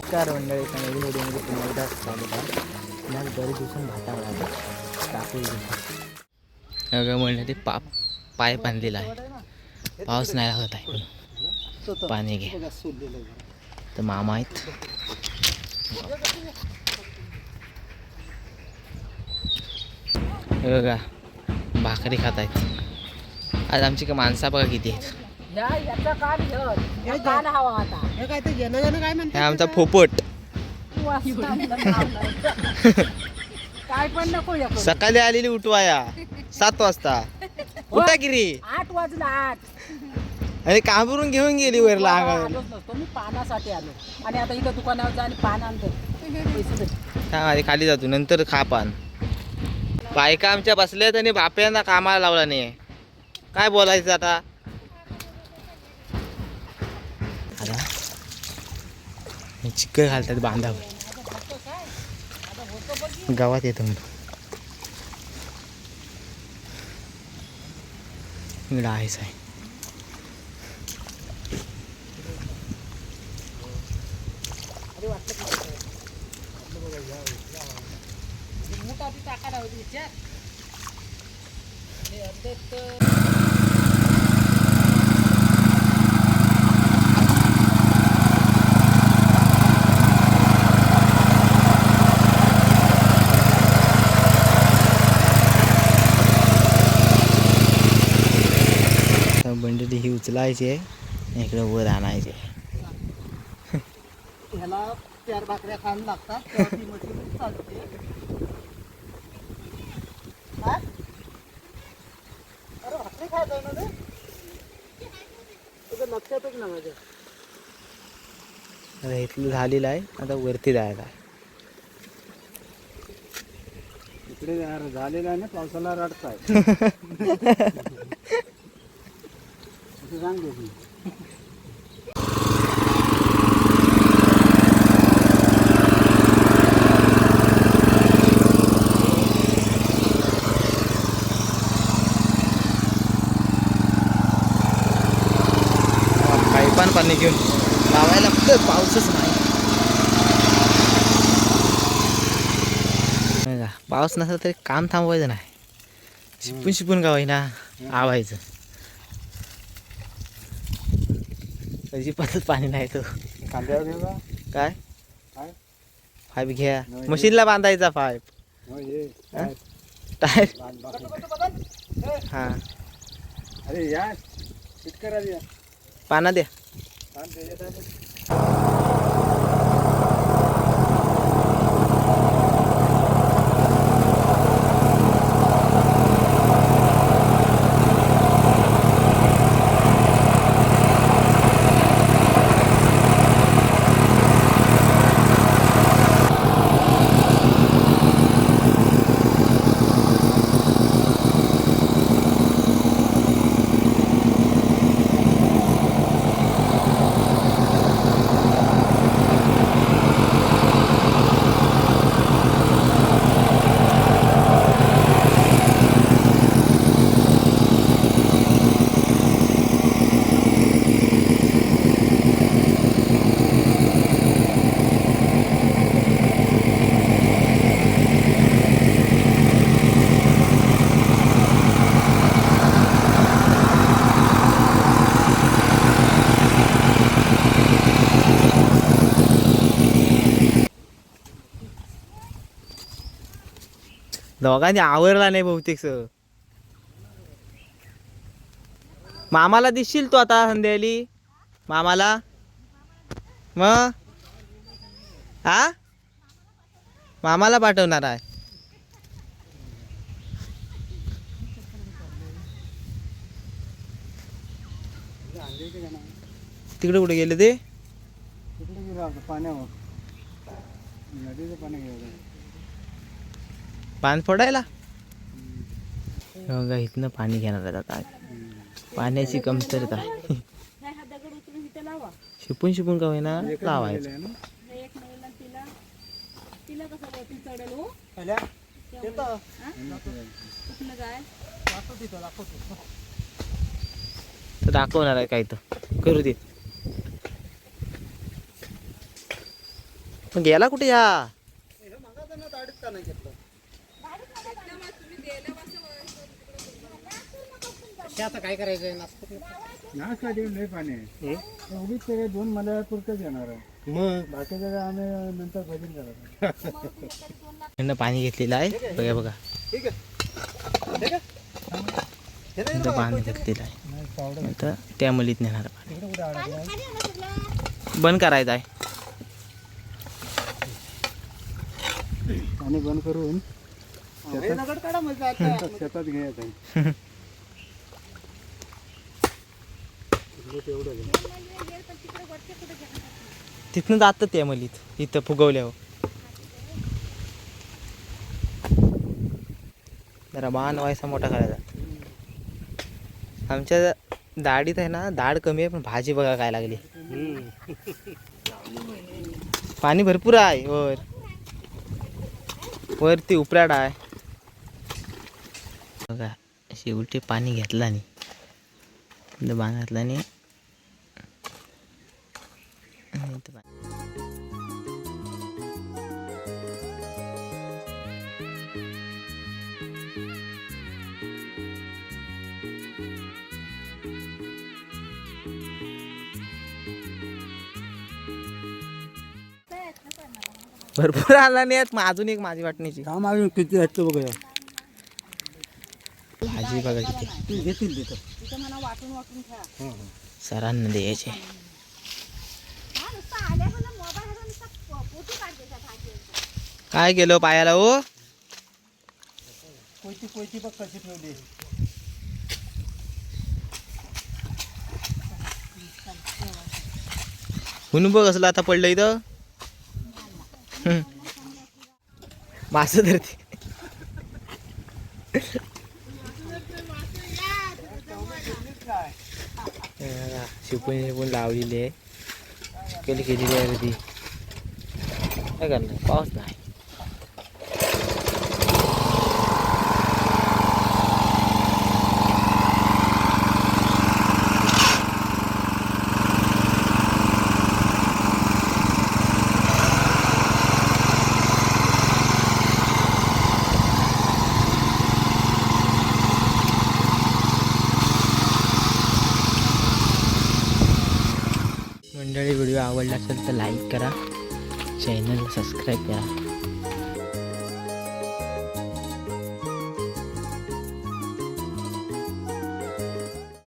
नमस्कार मंडळी, नवीन व्हिडिओमध्ये पुन्हा एकदा स्वागत आहे. आज बरेच दिवसांनी भातावर कापूर घेऊन मंडळी पाय बांधलेला आहे. पाऊस नाही लागत आहे, पाणी घे. तर मामा आहेत, हे बघा भाकरी खात आहेत. आज आमची माणसा बघा किती आहेत. हे आमचा पोपट काय पण नको सकाळी आलेली उठवाया 7 वाजता. उठा गिरी 8 वाजला 8. अरे काबरून घेऊन गेली वरला अंगावर. नसतो मी पानासाठी आलो आणि आता इथं दुकानावर जा आणि पान आणतो. आधी खाली जातो, नंतर खा पान. बायका आमच्या बसल्यात आणि बाप्यांना कामाला लावला नाही. काय बोलायचं आता. चिक्कर घालतात बांधावर. गावात येतो इकडं आहेच आहे. बंडली ही उचलायची आहे, इकडे वर आणायचे. ह्याला 4 भाकऱ्या खायला लागतात तेव्हा ती मशीन चालते. अरे भाकरी खायचं ना रे, तुझं लक्षातच ना माझ्या. आता इथलं झालेलं आहे, आता वरती जायचं आहे. इकडे झालेलं आहे ना, पावसाला रडताय सांग. पाणी घेऊन लावायला पाऊसच नाही. पाऊस नसला तरी काम थांबवायचं नाही. शिपून शिपून गावाय ना आवायचं. अजिबातच पाणी नाही. तो काय पाईप घ्या, मशीनला बांधायचा पाईप. टायर हा. अरे यार शेतकऱ्या द्या पाना द्या. दोघांनी आवरला नाही बहुतेक सर. मामाला दिसशील तू आता संध्याकाळी. मामाला मग हा मामाला पाठवणार आहे. तिकडे कुठे गेले ते. पाण्यावर नदीचं पाणी घ्यायला पान फोडायला. बघा इथनं पाणी घेणार आहेत आता. पाण्याची कमतरता आहे. शिपून शिपून का होईना लावायचं. दाखवणार आहे काय तर करू दे. मग गेला कुठे या आता काय करायचं नाश्ता देऊन लय पाणी आहे उगीच ते 2 मला पुरतच येणार आहे मग बाकीचं काय आम्ही नंतर भजन करायचं थंड पाणी घेतलेलं आहे बघा बघा इथं पाणी घेतलेलं आहे आता त्या मलीत नेणार पाणी बंद करायचं आहे पाणी बंद करून शेतात घ्यायचं आहे तिथनं जातं त्या मलीत इथं फुगवल्यावर जरा बाण व्हायचा मोठा करायचा आमच्या दाढीत आहे ना दाढ कमी आहे पण भाजी बघा काय लागली पाणी भरपूर आहे वरती उपराड आहे बघा अशी उलटी पाणी घेतला नाही बाण घातला नाही भरपूर आला नाही मग अजून एक माझी वाटण्याची काम अजून किती आहेत बघूया भाजी बघा किती घेतील तिथं सरांना द्यायचे काय केलं पायाला हो कोयती बघ कशी ठेवली म्हणून बघ असलं आता पडलं इथं मास धरते शिकून शिकून लावलेली आहे केलेली आहे ती काय करणार पाऊस नाही मंडळी व्हिडिओ आवडला असेल तर लाईक करा चॅनल सबस्क्राईब करा